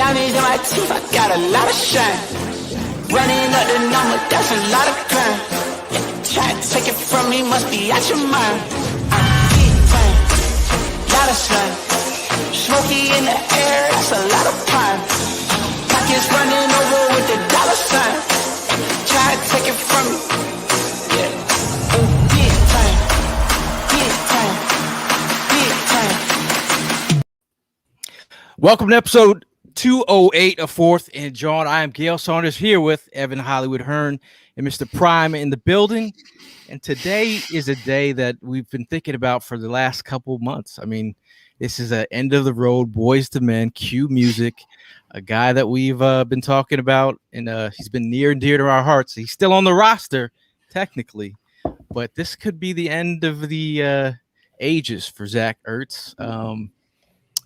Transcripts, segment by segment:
Diamonds in my teeth, I got a lot of shine. Running up the number, that's a lot of crime. Try to take it from me, must be out your mind. I'm big time, lot of slime. Smoky in the air, that's a lot of pine. Pockets running over with the dollar sign. Try to take it from me. Yeah. Oh, big time, big time, big time. Welcome to episode 208 of Fourth and Jawn. I am Gail Saunders here with Evan Hollywood Hearn and Mr. Prime in the building. And today is a day that we've been thinking about for the last couple months. I mean, this is an end of the road, boys to men, cue music, a guy that we've been talking about, and he's been near and dear to our hearts. He's still on the roster, technically, but this could be the end of the ages for Zach Ertz.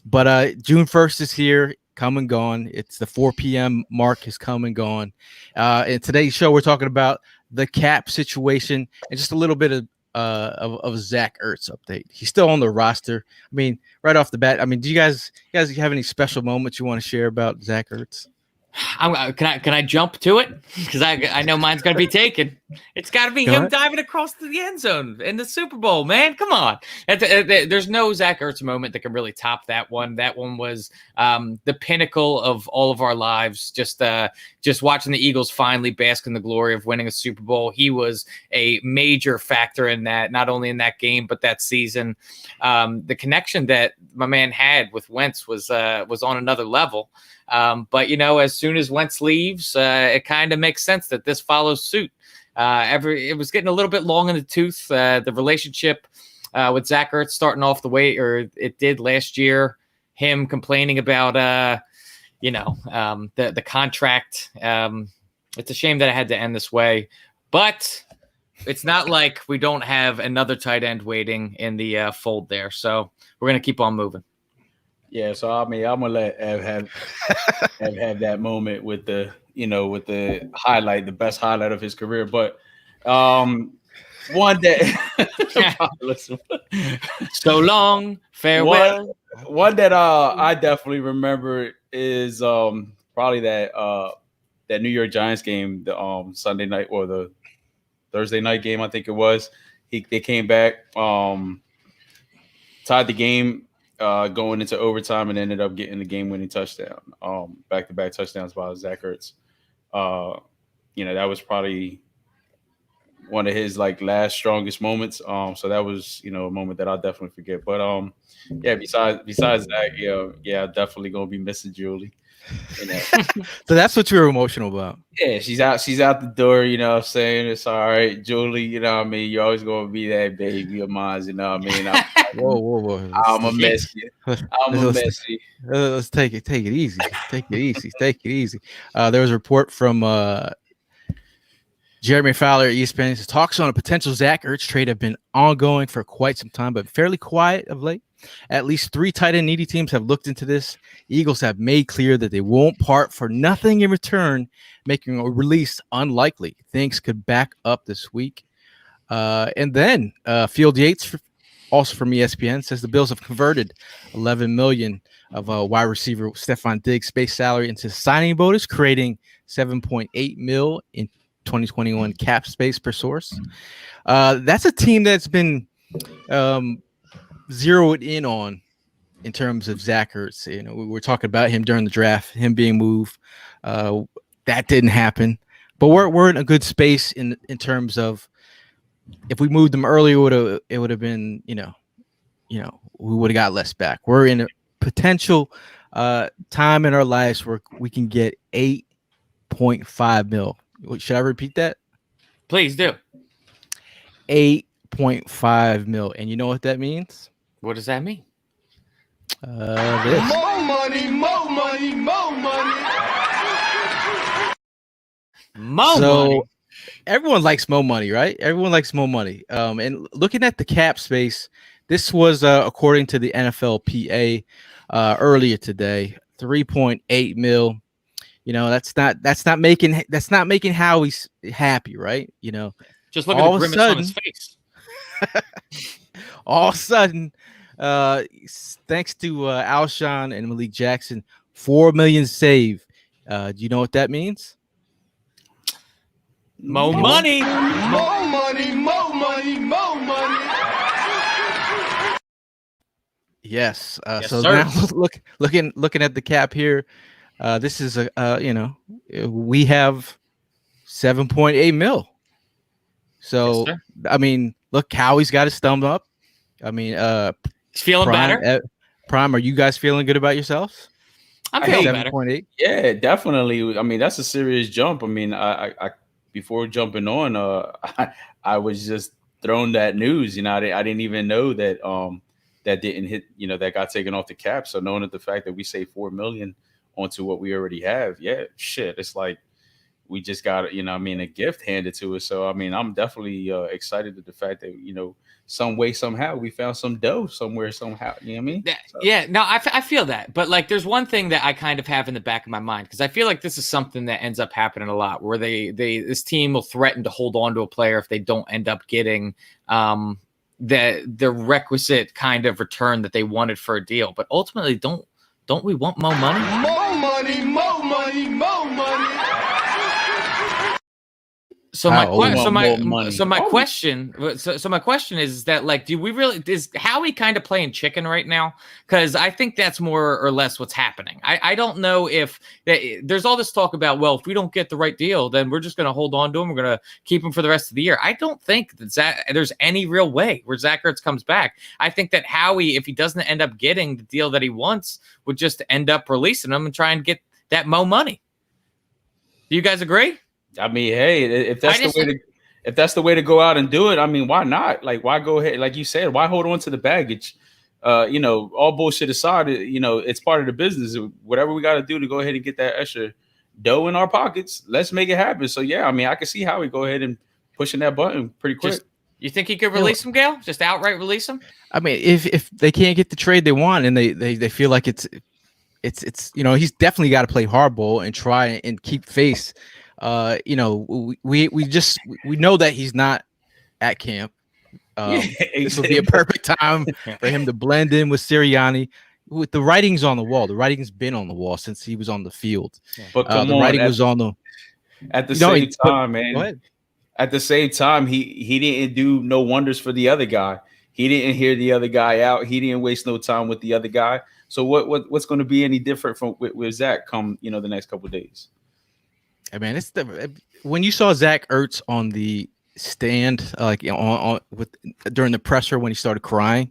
But June 1st is here, come and gone. It's the 4 p.m. mark has come and gone. In today's show, we're talking about the cap situation and just a little bit of Zach Ertz update. He's still on the roster. I mean, right off the bat, I mean, do you guys have any special moments you want to share about Zach Ertz? Can I jump to it? Because I know mine's gonna be taken. It's got to be him diving across the end zone in the Super Bowl, man. Come on, there's no Zach Ertz moment that can really top that one. That one was the pinnacle of all of our lives. Just watching the Eagles finally bask in the glory of winning a Super Bowl. He was a major factor in that, not only in that game but that season. The connection that my man had with Wentz was on another level. But, you know, as soon as Wentz leaves, it kind of makes sense that this follows suit. It was getting a little bit long in the tooth. The relationship with Zach Ertz starting off the way, or it did last year, him complaining about, the contract. It's a shame that it had to end this way. But it's not like we don't have another tight end waiting in the fold there. So we're going to keep on moving. Yeah, so I mean, I'm gonna let Ev have that moment with the highlight, the best highlight of his career. But one that so long, farewell. One that I definitely remember is probably that New York Giants game, the Sunday night or the Thursday night game, I think it was. They came back, tied the game. Going into overtime and ended up getting the game-winning touchdown, back-to-back touchdowns by Zach Ertz. That was probably one of his last strongest moments. So that was a moment that I'll definitely forget. But besides that, definitely gonna be missing Julie. So that's what you're emotional about. Yeah, she's out the door, I'm saying? It's all right, Julie, you're always gonna be that baby of mine, Whoa. I'm gonna miss you. Let's take it easy. Take it easy. There was a report from Jeremy Fowler at ESPN. His talks on a potential Zach Ertz trade have been ongoing for quite some time, but fairly quiet of late. At least 3 tight end needy teams have looked into this. Eagles have made clear that they won't part for nothing in return, making a release unlikely. Things could back up this week. And then Field Yates, also from ESPN, says the Bills have converted $11 million of wide receiver Stephon Diggs' base salary into signing bonus, creating $7.8 million in 2021 cap space per source. That's a team that's been zeroed in on in terms of Zach Ertz. We were talking about him during the draft, him being moved. That didn't happen, but we're in a good space in terms of if we moved them earlier, it would have been we would have got less back. We're in a potential time in our lives where we can get $8.5 million. Should I repeat that? Please do. $8.5 million, and you know what that means? What does that mean? This. More money. Money. Everyone likes more money, right? Everyone likes more money. And looking at the cap space, this was according to the NFLPA earlier today, $3.8 million. That's not making Howie's happy, right? Just look at the grimace on his face. All of a sudden, thanks to Alshon and Malik Jackson, $4 million save. Do you know what that means? Mo money. More money, more money, more money. Yes. Yes, So sir. now looking at the cap here, this is we have 7.8 mil. So Yes, I mean, look, Howie's got his thumb up. I mean, He's feeling Prime, better. Prime, are you guys feeling good about yourselves? I'm feeling better. 7.8. Yeah, definitely. I mean, that's a serious jump. I mean, I before jumping on, I was just thrown that news. You know, I didn't even know that that didn't hit. You know, that got taken off the cap. So knowing that the fact that we saved $4 million onto what we already have, yeah, shit, it's like we just got, you know, I mean, a gift handed to us. So I mean, I'm definitely excited at the fact that, you know, some way somehow we found some dough somewhere somehow. You know what I mean? So. Yeah, no, I feel that. But like there's one thing that I kind of have in the back of my mind, because I feel like this is something that ends up happening a lot, where this team will threaten to hold on to a player if they don't end up getting the requisite kind of return that they wanted for a deal. But ultimately, don't we want more money? More money, more money, more money. So my money. question is that, like, do we really, is Howie kind of playing chicken right now? Because I think that's more or less what's happening. I don't know if there's all this talk about, well, if we don't get the right deal, then we're just going to hold on to him. We're going to keep him for the rest of the year. I don't think that there's any real way where Zach Ertz comes back. I think that Howie, if he doesn't end up getting the deal that he wants, would just end up releasing him and try and get that mo money. Do you guys agree? I mean, hey, if that's the way to go out and do it, I mean, why not? Like, why go ahead? Like you said, why hold on to the baggage? You know, all bullshit aside, you know, it's part of the business. Whatever we got to do to go ahead and get that extra dough in our pockets, let's make it happen. So yeah, I mean, I can see how we go ahead and pushing that button pretty quick. You think he could release him, Gail? Just outright release him? I mean, if they can't get the trade they want and they feel like it's you know, he's definitely got to play hardball and try and keep face. You know, we know that he's not at camp. This will be a perfect time for him to blend in with Sirianni. With the writings on the wall, the writing's been on the wall since he was on the field. But the writing was on the. At the same time, man. Go ahead. At the same time, he didn't do no wonders for the other guy. He didn't hear the other guy out. He didn't waste no time with the other guy. So what's going to be any different from with Zach come, you know, the next couple of days? I mean, it's when you saw Zach Ertz on the stand, like, you know, during the presser when he started crying,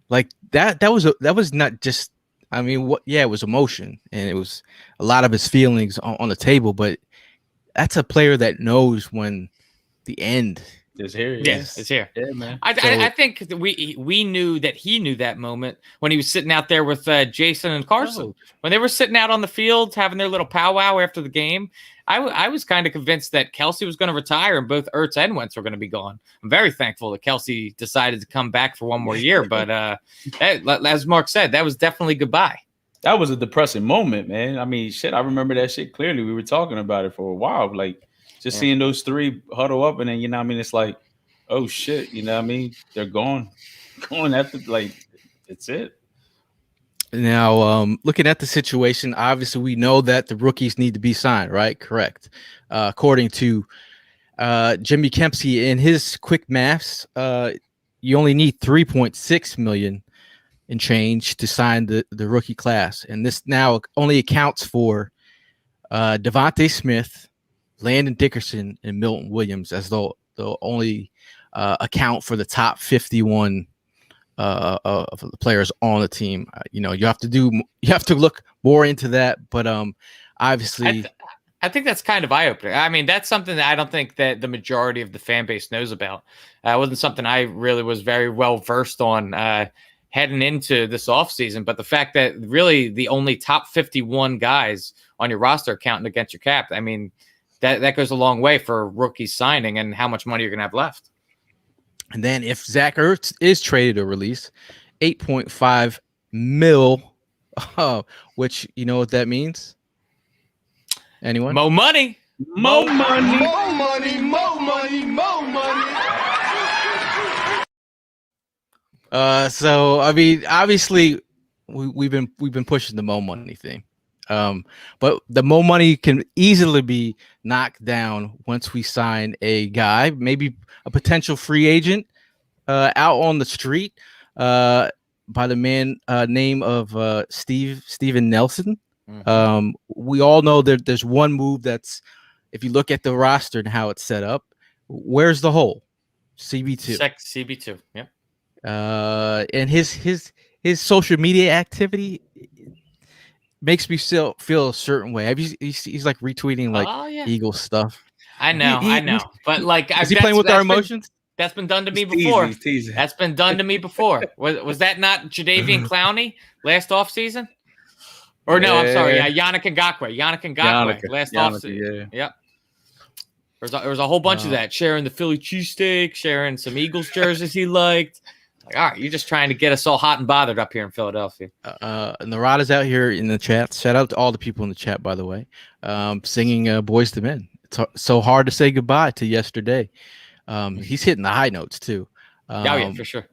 like that was not just. I mean, it was emotion and it was a lot of his feelings on the table, but that's a player that knows when the end is here. Yes, it's here. Yeah, man. I think that we knew that he knew that moment when he was sitting out there with Jason and Carson. When they were sitting out on the field having their little powwow after the game. I was kind of convinced that Kelsey was going to retire and both Ertz and Wentz were going to be gone. I'm very thankful that Kelsey decided to come back for one more year. But as Mark said, that was definitely goodbye. That was a depressing moment, man. I mean, shit, I remember that shit clearly. We were talking about it for a while. Like, just seeing those three huddle up and then, you know what I mean? It's like, oh, shit, you know what I mean? They're going after, like, it's it. Now, looking at the situation, obviously we know that the rookies need to be signed, right? Correct. According to Jimmy Kempsey in his quick maths, you only need $3.6 million and change to sign the rookie class. And this now only accounts for Devontae Smith, Landon Dickerson, and Milton Williams, as though they'll only account for the top 51 of the players on the team. You know, you have to look more into that, but obviously I think that's kind of eye-opening. I mean, that's something that I don't think that the majority of the fan base knows about. It wasn't something I really was very well versed on heading into this offseason, but the fact that really the only top 51 guys on your roster counting against your cap, I mean, that goes a long way for rookies signing and how much money you're going to have left. And then if Zach Ertz is traded or released, $8.5 million, which you know what that means? Anyone? More money. More money. More money, more money, more money. So I mean, obviously, we've been pushing the Mo Money thing. But the Mo Money can easily be knocked down once we sign a guy, maybe a potential free agent out on the street by the man name of Steven Nelson. Mm-hmm. We all know that there's one move that's, if you look at the roster and how it's set up, where's the hole? CB2. CB2. Yep. And his social media activity makes me still feel a certain way. He's like retweeting like Eagles stuff. I know. But like, is he playing with our emotions? That's been done to me before. That's been done to me before. Was that not Jadeveon Clowney last offseason? Or no, I'm sorry. Yannick Ngakoue last offseason. Yeah. Yep. There was a whole bunch of that, sharing the Philly cheesesteak, sharing some Eagles jerseys he liked. Like, all right, you're just trying to get us all hot and bothered up here in Philadelphia. Narada's out here in the chat. Shout out to all the people in the chat, by the way, singing Boys to Men. It's so hard to say goodbye to yesterday. He's hitting the high notes, too. Yeah, for sure.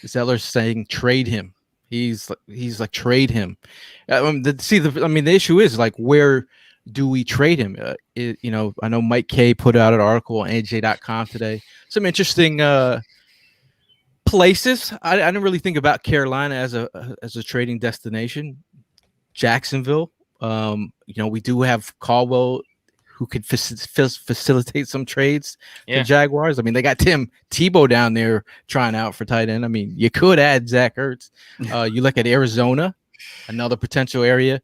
Zeller's saying trade him. He's like trade him. The issue is like, where do we trade him? I know Mike K put out an article on AJ.com today. Some interesting places. I didn't really think about Carolina as a trading destination. Jacksonville. We do have Caldwell who could facilitate some trades for Jaguars. I mean, they got Tim Tebow down there trying out for tight end. I mean, you could add Zach Ertz. You look at Arizona, another potential area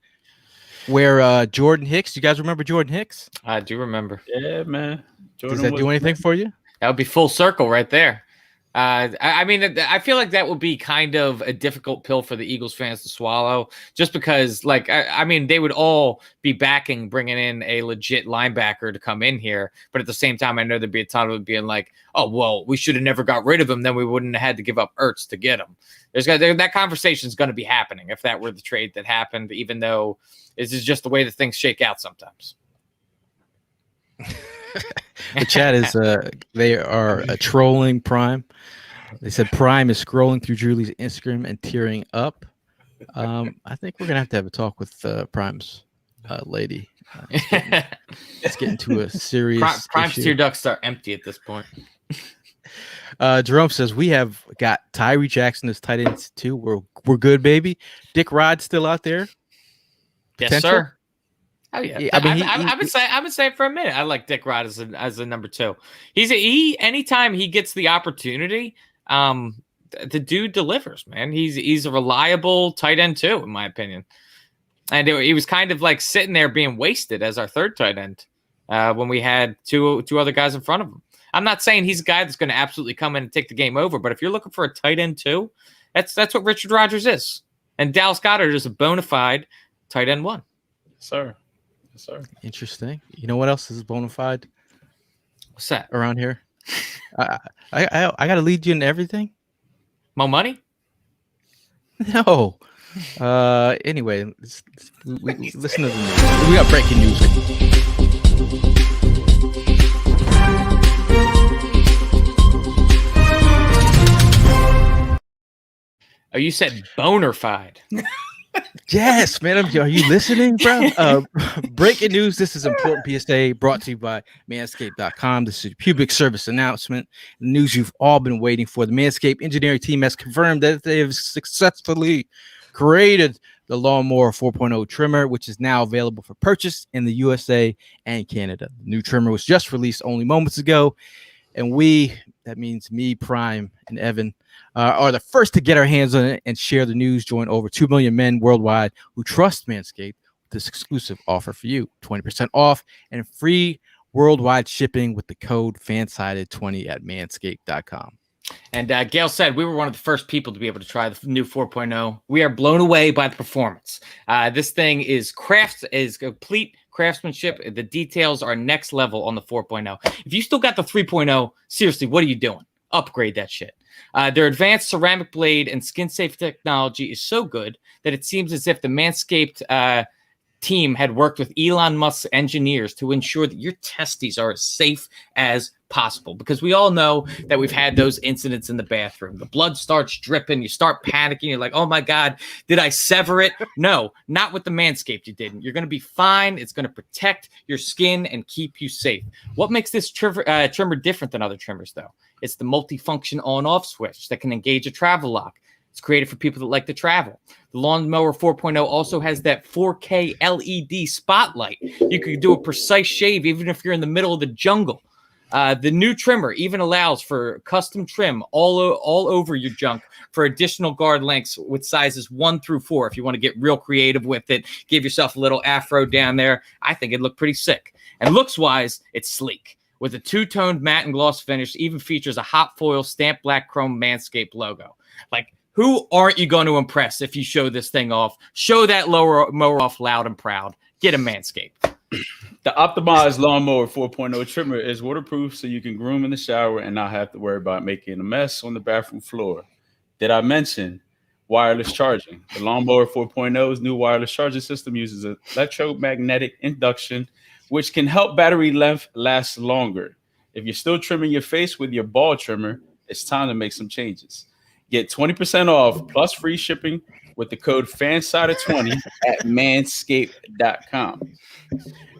where Jordan Hicks. You guys remember Jordan Hicks? I do remember. Yeah, man. Does that do anything for you? That would be full circle right there. I feel like that would be kind of a difficult pill for the Eagles fans to swallow, just because, like, they would all be backing bringing in a legit linebacker to come in here. But at the same time, I know there'd be a ton of it being like, oh, well, we should have never got rid of him. Then we wouldn't have had to give up Ertz to get him. That conversation is going to be happening if that were the trade that happened, even though this is just the way that things shake out sometimes. The chat is they are trolling Prime. They said Prime is scrolling through Julie's Instagram and tearing up. I think we're gonna have to have a talk with Prime's lady. Let's get into a serious Prime's tear ducts are empty at this point. Jerome says we have got Tyree Jackson as tight ends too. We're good, baby. Dick Rod's still out there. Yes, sir. Oh yeah, I've been saying for a minute. I like Dick Wright as a number 2. Anytime he gets the opportunity, the dude delivers. Man, he's a reliable tight end too, in my opinion. And he was kind of like sitting there being wasted as our third tight end when we had two other guys in front of him. I'm not saying he's a guy that's going to absolutely come in and take the game over, but if you're looking for a tight end too, that's what Richard Rodgers is, and Dallas Goedert is a bona fide tight end 1. Sir. Sorry. Interesting. You know what else is bona fide? What's that around here? I got to lead you into everything. Mo Money? No. Anyway, listen to the news. We got breaking news. Oh, you said boner fide. Yes, man. Are you listening, bro? Breaking news. This is important PSA brought to you by Manscaped.com. This is a public service announcement. The news you've all been waiting for. The Manscaped engineering team has confirmed that they have successfully created the Lawnmower 4.0 trimmer, which is now available for purchase in the USA and Canada. The new trimmer was just released only moments ago. And that means me, Prime, and Evan, are the first to get our hands on it and share the news. Join over 2 million men worldwide who trust Manscaped with this exclusive offer for you. 20% off and free worldwide shipping with the code FANSIDED20 at manscaped.com. And Gail said we were one of the first people to be able to try the new 4.0. We are blown away by the performance. This thing is complete craftsmanship. The details are next level on the 4.0. If you still got the 3.0, seriously, what are you doing? Upgrade that shit. Their advanced ceramic blade and skin-safe technology is so good that it seems as if the Manscaped team had worked with Elon Musk's engineers to ensure that your testes are as safe as possible, because we all know that we've had those incidents in the bathroom. The blood starts dripping. You start panicking. You're like, oh my God, did I sever it? No, not with the Manscaped. You didn't. You're going to be fine. It's going to protect your skin and keep you safe. What makes this trimmer different than other trimmers, though? It's the multifunction on-off switch that can engage a travel lock. It's created for people that like to travel. The Lawnmower 4.0 also has that 4K LED spotlight. You can do a precise shave even if you're in the middle of the jungle. The new trimmer even allows for custom trim all over your junk for additional guard lengths with sizes 1 through 4. If you want to get real creative with it, give yourself a little afro down there. I think it'd look pretty sick. And looks-wise, it's sleek. With a two-toned matte and gloss finish, even features a hot foil stamped black chrome Manscaped logo. Like, who aren't you going to impress if you show this thing off? Show that mower off loud and proud. Get a Manscaped. The optimized Lawnmower 4.0 trimmer is waterproof, so you can groom in the shower and not have to worry about making a mess on the bathroom floor. Did I mention wireless charging? The Lawnmower 4.0's new wireless charging system uses electromagnetic induction, which can help battery length last longer. If you're still trimming your face with your ball trimmer, it's time to make some changes. Get 20% off plus free shipping with the code FANSIDER20 at manscaped.com.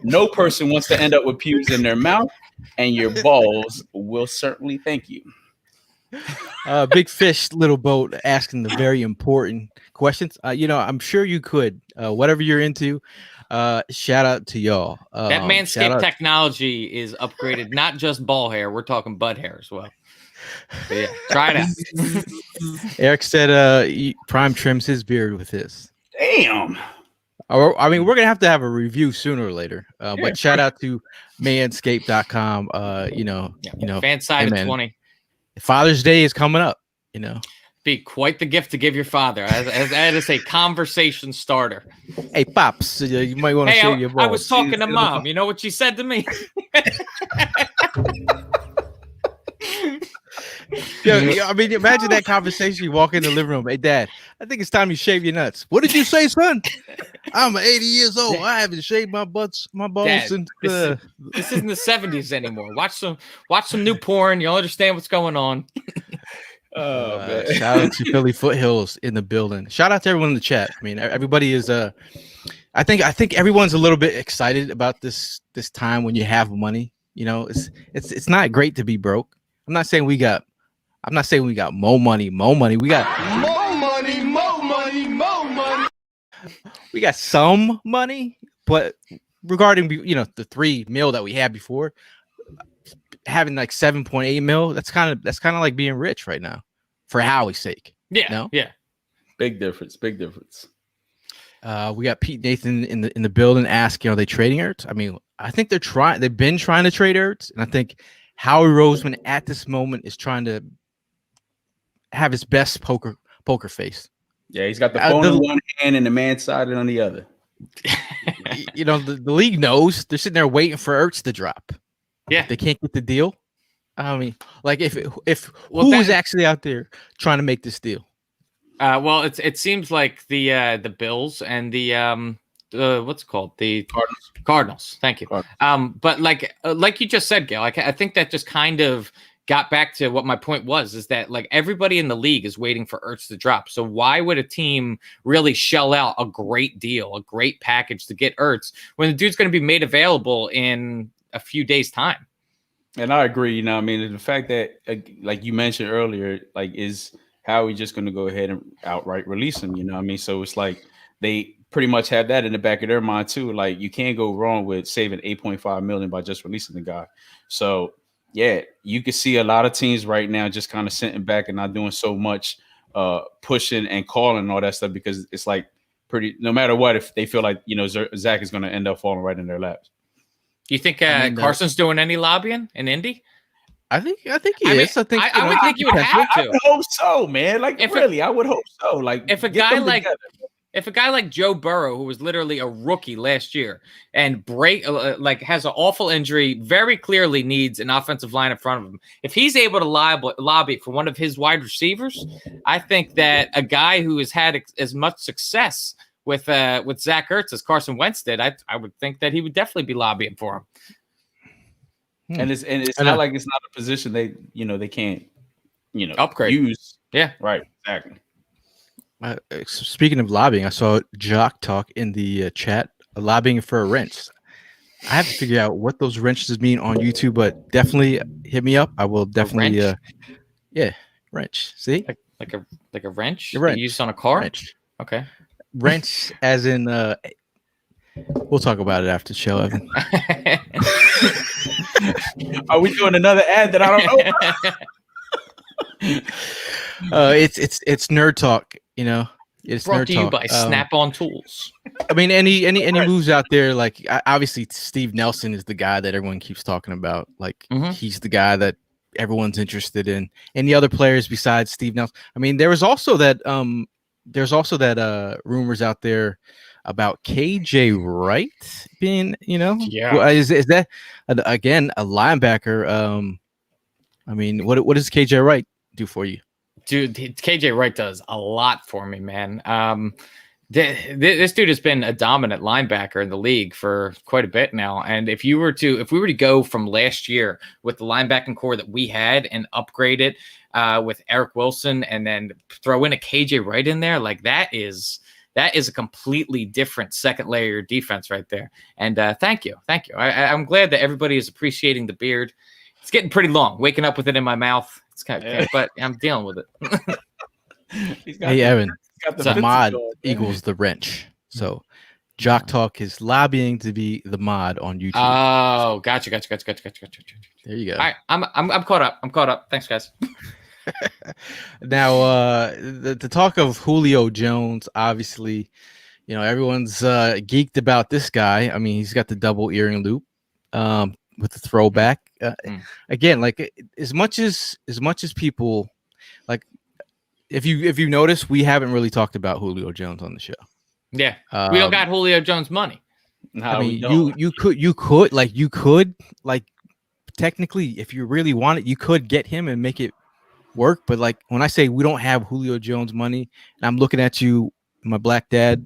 No person wants to end up with pubes in their mouth, and your balls will certainly thank you. Big Fish, Little Boat asking the very important questions. I'm sure you could. Whatever you're into, shout out to y'all. That Manscaped technology is upgraded, not just ball hair. We're talking butt hair as well. But yeah, try it out. Eric said Prime trims his beard with his. Damn. I mean, we're going to have a review sooner or later. But shout out to manscaped.com. Fansided 20. Father's Day is coming up, Be quite the gift to give your father. That is a conversation starter. Hey, Pops, you might want to show your balls. I was talking to Mom. You know what she said to me? Yeah, I mean, imagine that conversation. You walk in the living room. Hey, Dad, I think it's time you shave your nuts. What did you say, son? I'm 80 years old. I haven't shaved my balls Dad, since. This isn't the 70s anymore. Watch some new porn. You'll understand what's going on. Shout out to Philly Foothills in the building. Shout out to everyone in the chat. I mean, everybody is. I think everyone's a little bit excited about this time when you have money. It's not great to be broke. I'm not saying we got more money. We got More money. we got some money, but regarding the $3 million that we had before, having like 7.8 million, that's kind of like being rich right now, for Howie's sake. Yeah, yeah. Big difference. We got Pete Nathan in the building asking, are they trading Ertz? I mean, I think they've been trying to trade Ertz, and I think Howie Roseman at this moment is trying to have his best poker face. Yeah, he's got the phone in one hand and the man side on the other. The league knows. They're sitting there waiting for Ertz to drop. Yeah, they can't get the deal. I mean, like if who is actually out there trying to make this deal? Well, it seems like the Bills and the what's it called, the Cardinals. Thank you. But like you just said, Gail, I think that just kind of got back to what my point was, is that like everybody in the league is waiting for Ertz to drop. So why would a team really shell out a great deal, a great package to get Ertz when the dude's going to be made available in a few days' time? And I agree. I mean, the fact that like you mentioned earlier, like is Howie just going to go ahead and outright release him? I mean, so it's like they pretty much have that in the back of their mind too. Like you can't go wrong with saving $8.5 million by just releasing the guy. So yeah, you can see a lot of teams right now just kind of sitting back and not doing so much pushing and calling and all that stuff, because it's like no matter what, if they feel like Zach is going to end up falling right in their laps. Do you think Carson's doing any lobbying in Indy? I think he is. I would think you would have to. I would hope so, man. Like I would hope so. Like if a guy like Joe Burrow, who was literally a rookie last year and has an awful injury, very clearly needs an offensive line in front of him. If he's able to lobby for one of his wide receivers, I think that a guy who has had as much success with Zach Ertz as Carson Wentz did, I would think that he would definitely be lobbying for him. And it's And, not like it's not a position they can't Upgrade. use. Yeah. Right. Exactly. Speaking of lobbying, I saw Jock Talk in the chat lobbying for a wrench. I have to figure out what those wrenches mean on YouTube, but definitely hit me up. I will definitely, wrench. See, like a wrench, A wrench. you use on a car. wrench, Okay. wrench, as in. We'll talk about it after the show, Evan. Are we doing another ad that I don't know? It's nerd talk. It's Brought nerd to you talk. by Snap-on Tools. I mean, any moves out there, like obviously Steve Nelson is the guy that everyone keeps talking about. Like he's the guy that everyone's interested in. Any other players besides Steve Nelson? I mean, there's also that rumors out there about KJ Wright being, is that again a linebacker? I mean, what does KJ Wright do for you? Dude, KJ Wright does a lot for me, man. This dude has been a dominant linebacker in the league for quite a bit now. And if we were to go from last year with the linebacking core that we had and upgrade it with Eric Wilson and then throw in a KJ Wright in there, like that is a completely different second layer defense right there. And thank you. I'm glad that everybody is appreciating the beard. It's getting pretty long. Waking up with it in my mouth. It's kind of, but I'm dealing with it. Hey, Evan, the mod going, equals the wrench. So Jock Talk is lobbying to be the mod on YouTube. Oh, gotcha. There you go. All right, I'm caught up. Thanks, guys. Now, the talk of Julio Jones, obviously, everyone's geeked about this guy. I mean, he's got the double earring loop with the throwback. Again, like as much as people like, if you notice, we haven't really talked about Julio Jones on the show. Yeah, we all got Julio Jones money. I mean, you could technically, if you really want it, you could get him and make it work. But like when I say we don't have Julio Jones money, and I'm looking at you, my black dad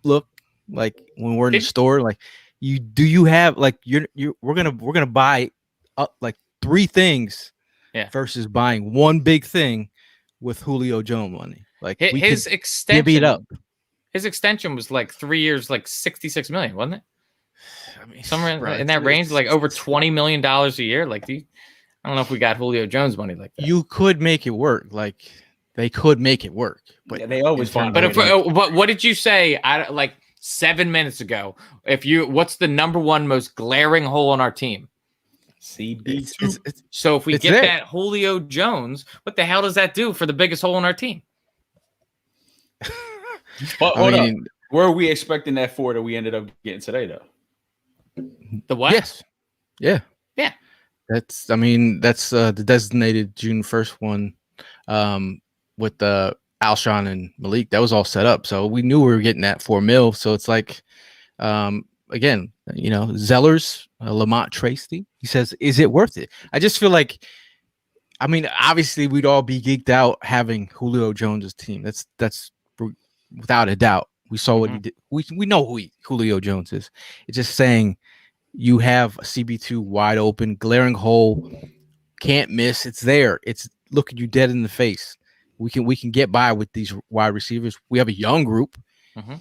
look, like when we're in the store, like you have like we're gonna buy up like three things, versus buying one big thing with Julio Jones money. Like his extension, divvy it up. His extension was like 3 years, like $66 million, wasn't it? I mean, somewhere in that range, like over $20 million a year. Like, I don't know if we got Julio Jones money like that. You could make it work. Like they could make it work, but they always find. But what did you say? Like 7 minutes ago. What's the number one most glaring hole on our team? CB2. So if we get that Julio Jones, what the hell does that do for the biggest hole on our team? But hold up. Where are we expecting that for that we ended up getting today, though? The what? Yes. Yeah. That's the designated June 1st one with the Alshon and Malik. That was all set up. So we knew we were getting that $4 million. So it's like, again, Zellers, Lamont Tracy, he says, is it worth it? I just feel like, I mean, obviously we'd all be geeked out having Julio Jones's team. That's without a doubt. We saw what he did. We know who Julio Jones is. It's just saying you have a CB2 wide open, glaring hole, can't miss. It's there. It's looking you dead in the face. We can get by with these wide receivers. We have a young group.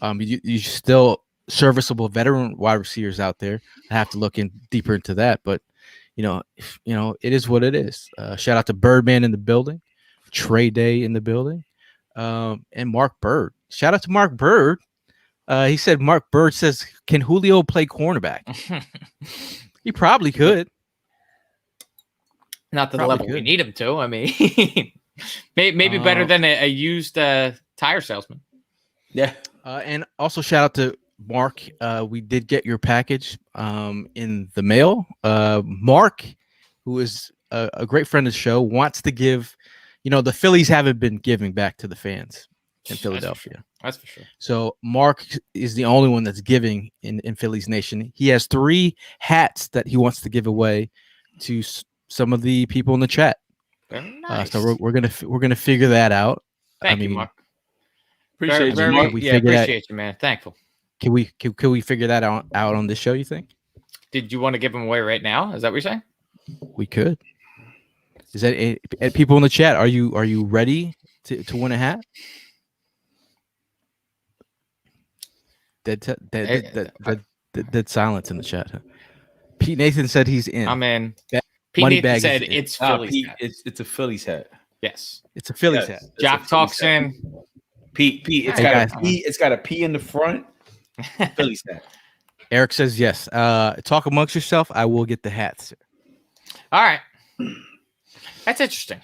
You still serviceable veteran wide receivers out there. I have to look deeper into that, but it is what it is. Shout out to Birdman in the building, Trey Day in the building, and Mark Bird. Shout out to Mark Bird. He said, Mark Bird says, can Julio play cornerback? He probably could. Not to the level we need him to. I mean, maybe better than a used tire salesman. Yeah. And also shout out to Mark. We did get your package in the mail. Mark, who is a great friend of the show, wants to give, the Phillies haven't been giving back to the fans in Philadelphia. That's for sure. So Mark is the only one that's giving in Phillies Nation. He has 3 hats that he wants to give away to some of the people in the chat. Very nice. So we're gonna figure that out. Thank you, Mark. Appreciate you, Mark. Appreciate you, man. Thankful. Can we figure that out on this show? You think? Did you want to give them away right now? Is that what you're saying? We could. Is that people in the chat? Are you ready to win a hat? Dead silence in the chat. Huh? Pete Nathan said he's in. I'm in. That Pete money Nathan bag said is in. it's Philly's hat. It's a Phillies hat. Yes. It's a Phillies Yes, hat. it's a Jock Phillies talks hat. in. Pete, it's Hey, got guys. a P. It's got a P in the front. Phillies hat. Eric says yes. Talk amongst yourself. I will get the hats. All right. That's interesting.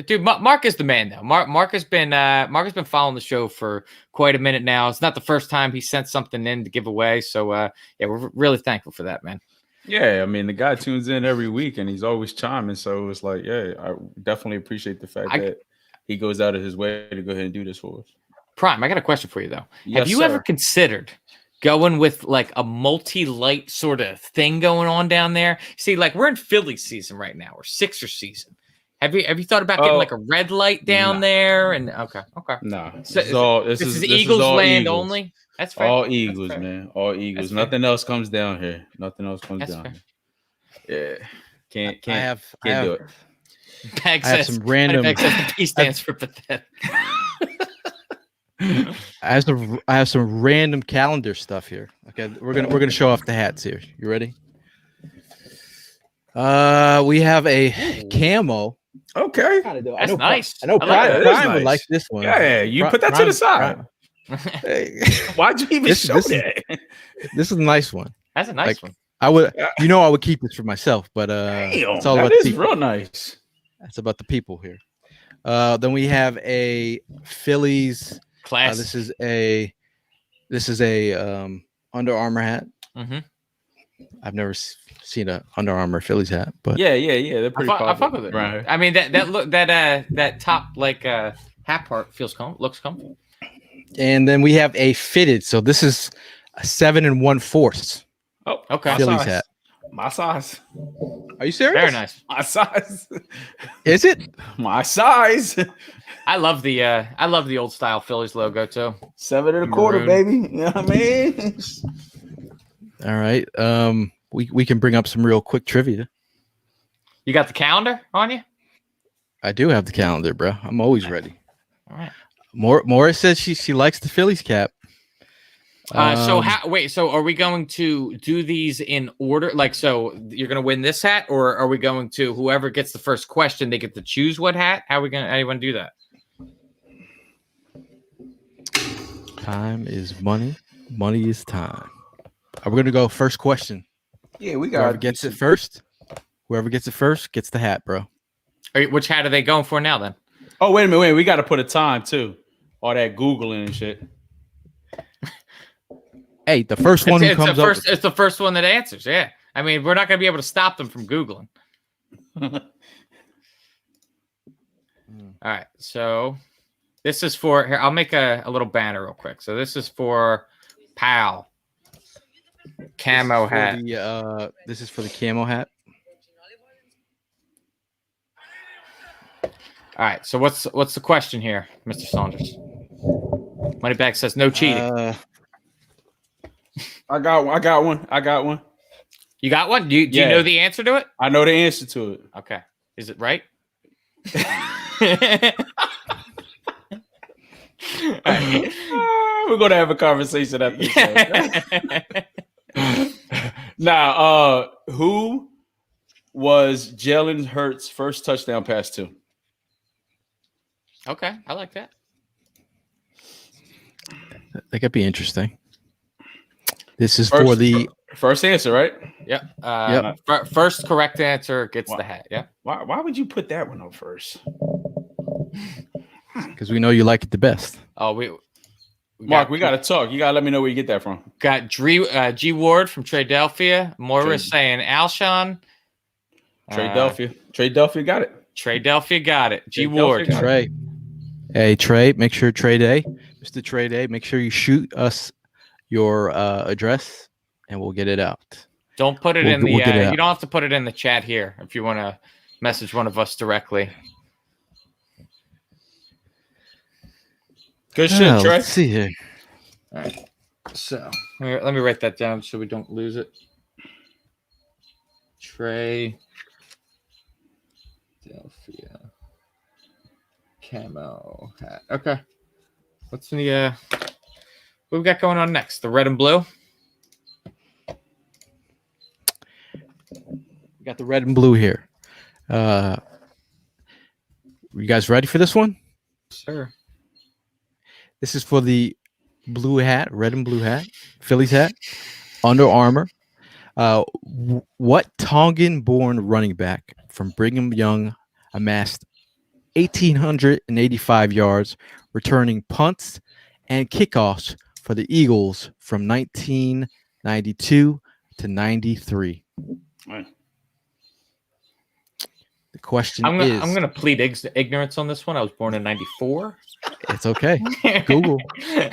Dude, Mark is the man though. Mark has been following the show for quite a minute now. It's not the first time he sent something in to give away. So yeah, we're really thankful for that, man. Yeah, I mean the guy tunes in every week and he's always chiming. So it's like, yeah, I definitely appreciate the fact that he goes out of his way to go ahead and do this for us. Prime, I got a question for you though. Yes, Have you sir. ever considered going with like a multi-light sort of thing going on down there? See, like we're in Philly season right now, or Sixers season. Have you thought about getting like a red light down there? And okay. No, So this is Eagles all land Eagles. only. That's fair. All Eagles, man. All Eagles. That's fair. Nothing else comes down here. Nothing else comes That's down fair. here. Yeah, can't do it. Bag I have says, some random. Bag says the P stands for pathetic. I have some random calendar stuff here. Okay, we're gonna show off the hats here. You ready? We have a camo. Okay. That's nice. I know I like Prime, that. Prime would like this one. Yeah, you put that to the side. Hey, Why'd you even show that? This is a nice one. That's a nice one. I would, I would keep this for myself, but it's all that about is the people. real nice. That's about the people here. Then we have a Phillies. Class. This is a Under Armour hat. Mm-hmm. I've never seen a Under Armour Phillies hat, but Yeah, they're pretty I fuck popular. with it. Right. I mean that top like hat part looks comfy. And then we have a fitted. So this is a 7 1/4 Oh, okay. Phillies hat. My size. Are you serious? Very nice. My size. Is it? My size. I love the old style Phillies logo too. 7 1/4, baby. You know what I mean? All right. We can bring up some real quick trivia. You got the calendar on you? I do have the calendar, bro. I'm always ready. All right. Morris says she likes the Phillies cap. So are we going to do these in order? Like, so you're going to win this hat, or are we going to whoever gets the first question, they get to choose what hat? How do you want to do that? Time is money. Money is time. We're going to go first question. Yeah, we got Whoever gets it first. Whoever gets it first gets the hat, bro. Which hat are they going for now then? Oh, wait a minute. We got to put a time too. All that Googling and shit. Hey, the first one who comes up. It's the first one that answers. Yeah. I mean, we're not going to be able to stop them from Googling. All right. So this is for here. I'll make a little banner real quick. So this is for Pal camo hat. This is for the camo hat. All right. So what's the question here, Mr. Saunders? Moneybag says no cheating. I got one. You got one? Do you know the answer to it? I know the answer to it. Okay. Is it right? We're gonna have a conversation after this. Now, who was Jalen Hurts' first touchdown pass to? Okay, I like that. That could be interesting. This is for the first answer, right? Yep. Yep. First correct answer gets the hat. Yeah. Why would you put that one on first? Because we know you like it the best. Oh, Mark, we got to talk. You got to let me know where you get that from. Got G Ward from Tradelphia. Morris saying Alshon. Tradelphia got it. Tradelphia got it. G Ward. Trey. Hey, Trey, make sure Trey Day, Mr. Trey Day, make sure you shoot us your address and we'll get it out. Don't put it you don't have to put it in the chat here if you want to message one of us directly. Good shit, Trey. Let's see here. All right. So let me write that down so we don't lose it. Trey. Philadelphia. Camo hat. Okay. What's the what we got going on next? The red and blue? We got the red and blue here. You guys ready for this one? Sure. This is for the blue hat, red and blue hat, Phillies hat, Under Armour. What Tongan-born running back from Brigham Young amassed 1,885 yards, returning punts and kickoffs for the Eagles from 1992 to 93? Right. The question I'm is... going to plead ignorance on this one. I was born in 94. It's okay. Google.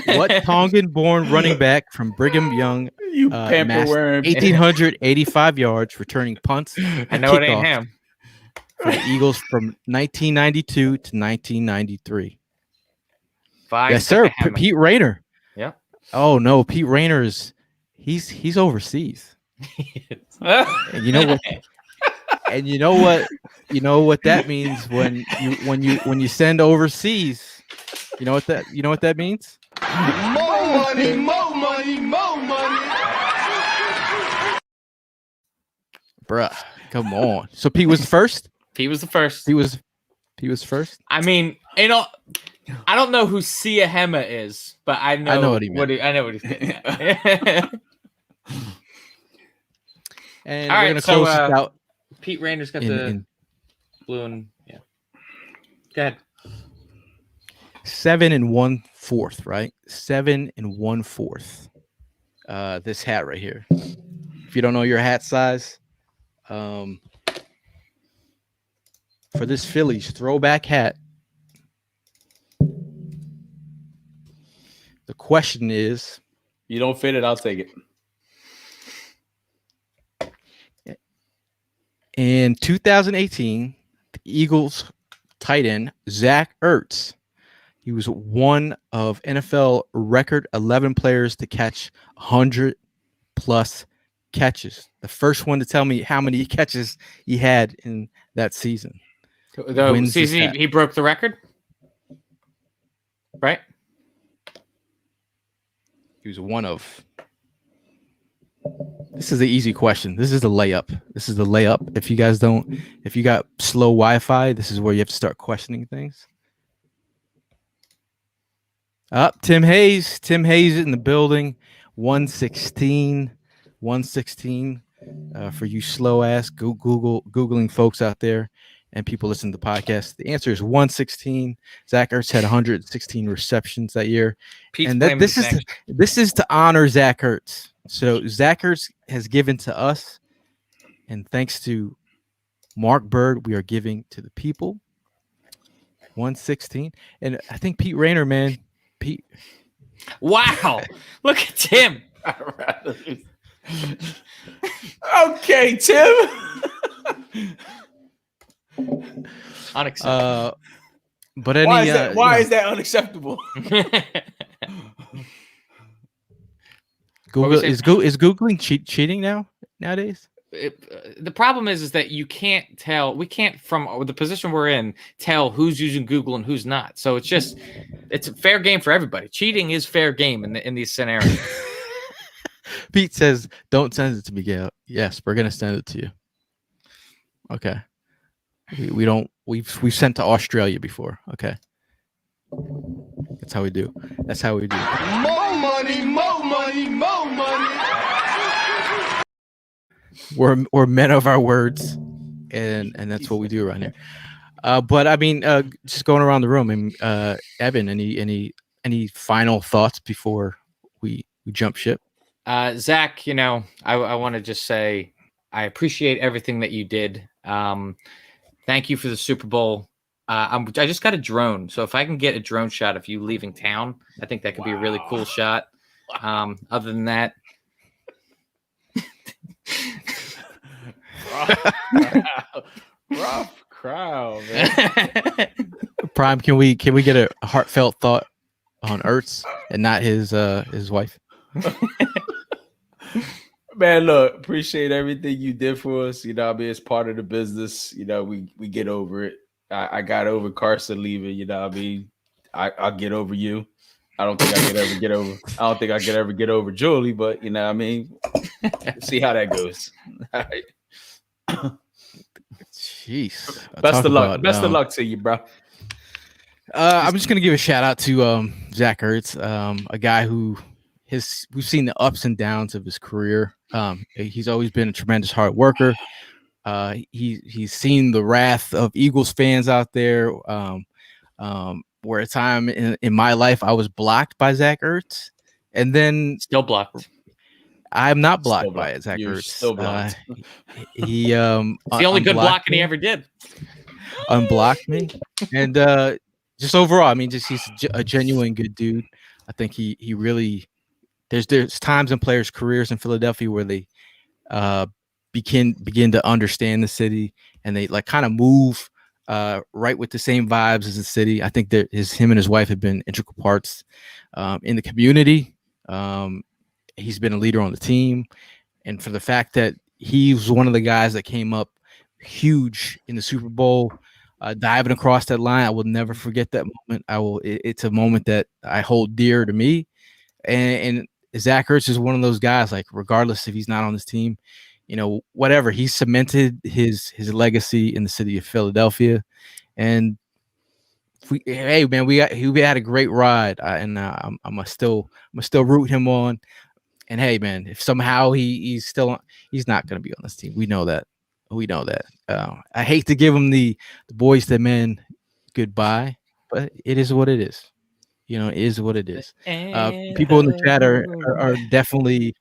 What Tongan-born running back from Brigham Young You amassed pamper-wearing 1,885 yards, returning punts and I know it ain't kickoffs him. for the Eagles from 1992 to 1993? Yes, sir. Pete Rayner. Yeah. Oh no, Pete Rayner is he's overseas. And you know what? And you know what? You know what that means when you send overseas. You know what that means? More money, more money, more money. Bruh, come on. So Pete was first? Pete was the first. He was first? I mean, I don't know who Sia Hema is, but I know what he meant. I know what he meant. And All we're right, gonna close this out. Pete Rayner's got the blue and Go ahead. 7 1/4, right? 7 1/4. This hat right here. If you don't know your hat size, for this Phillies throwback hat, the question is, You don't fit it, I'll take it. in 2018, the Eagles tight end Zach Ertz, he was one of NFL record 11 players to catch 100 plus catches. The first one to tell me how many catches he had in that season. The season he broke the record, right? He was one of. This is the easy question. This is the layup. If you got slow Wi-Fi, this is where you have to start questioning things. Tim Hayes. Tim Hayes in the building. 116. 116. For you slow ass Googling folks out there and people listening to the podcast. The answer is 116. Zach Ertz had 116 receptions that year. Pete's This is to honor Zach Ertz. So Zach Ertz has given to us, and thanks to Mark Bird, we are giving to the people. 116. And I think Pete Rayner, man. Pete. Wow. Look at Tim. Okay, Tim. Unacceptable. But Why is that unacceptable? Google is Googling cheating nowadays? The problem is that you can't tell. We can't, from the position we're in, tell who's using Google and who's not. So it's a fair game for everybody. Cheating is fair game in these scenarios. Pete says, "Don't send it to me, Gail." Yes, we're gonna send it to you. Okay. We don't. We've sent to Australia before. Okay. That's how we do. More money, more money, more money. We're men of our words, and that's what we do around here. But I mean, just going around the room, and Evan, any final thoughts before we jump ship? Zach, I want to just say I appreciate everything that you did. Thank you for the Super Bowl. I just got a drone, so if I can get a drone shot of you leaving town, I think that could be a really cool shot. Other than that, rough crowd, man. Prime, can we get a heartfelt thought on Ertz and not his wife? Man, look, appreciate everything you did for us. You know what I mean? It's part of the business. You know, we get over it. I got over Carson leaving, you know what I mean? I'll get over you. I don't think I could ever get over. I don't think I could ever get over Julie, but you know what I mean? See how that goes. All right. Jeez. Best of luck. Best of luck to you, bro. I'm just gonna give a shout out to Zach Ertz, a guy who we've seen the ups and downs of his career. He's always been a tremendous hard worker. He's seen the wrath of Eagles fans out there. Where a time in my life I was blocked by Zach Ertz, and then Still blocked. I'm not blocked by Zach You're Ertz. still blocked. He It's the only good blocking he ever did. Unblocked me, and just overall, I mean, just he's a genuine good dude. I think he really there's times in players' careers in Philadelphia where they begin to understand the city, and they like kind of move right with the same vibes as the city. I think that him and his wife have been integral parts in the community. He's been a leader on the team, and for the fact that he was one of the guys that came up huge in the Super Bowl, diving across that line, I will never forget that moment. It's a moment that I hold dear to me, and Zach Ertz is one of those guys. Like, regardless if he's not on this team, you know, whatever, he cemented his legacy in the city of Philadelphia, and hey man, we had a great ride, and I'm still root him on. And hey man, if somehow he's not going to be on this team, we know that. I hate to give him the boys to men goodbye, but it is what it is. You know, it is what it is. People in the chat are definitely.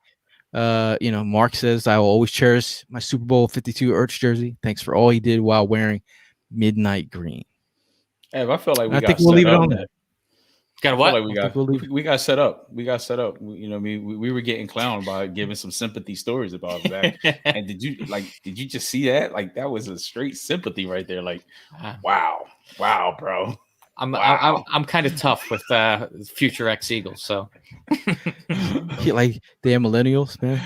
You know, Mark says, I will always cherish my Super Bowl 52 Ertz jersey. Thanks for all he did while wearing midnight green. Hey, I feel like I think we'll leave it on that. Got what? Like we got set up. We got set up. You know, we were getting clowned by giving some sympathy stories about that. And did you just see that? Like, that was a straight sympathy right there. Like, wow, bro. I'm kind of tough with future ex-Eagles, so like damn millennials, man.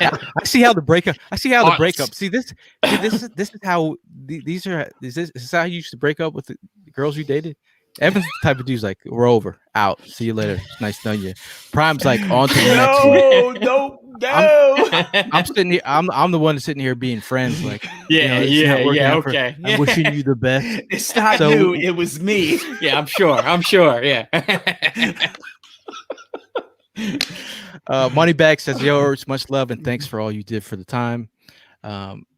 I see how the breakup. See this is how this is how you used to break up with the girls you dated. Evan's the type of dude's like, we're over, out, see you later. It's nice knowing you. Prime's like, on to the next one. Don't go. I'm sitting here. I'm the one sitting here being friends. Like, yeah, okay. I'm wishing you the best. It's not you. It was me. Yeah, I'm sure. Yeah. Moneybag says, yo, Ertz, much love and thanks for all you did for the time.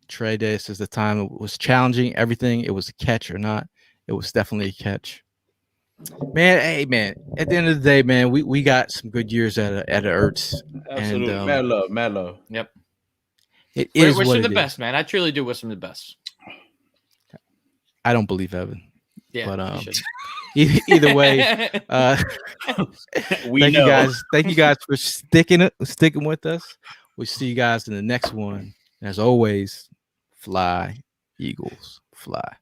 Trey Day says the time was challenging. Everything, it was a catch or not. It was definitely a catch. Man, hey man, at the end of the day, man, we got some good years at Ertz. Absolutely. And, mad love. Yep. It is wish what him it the is. best, man. I truly do wish him the best. I don't believe Evan. Yeah, but either way, thank you guys for sticking with us. We'll see you guys in the next one. And as always, fly, Eagles, fly.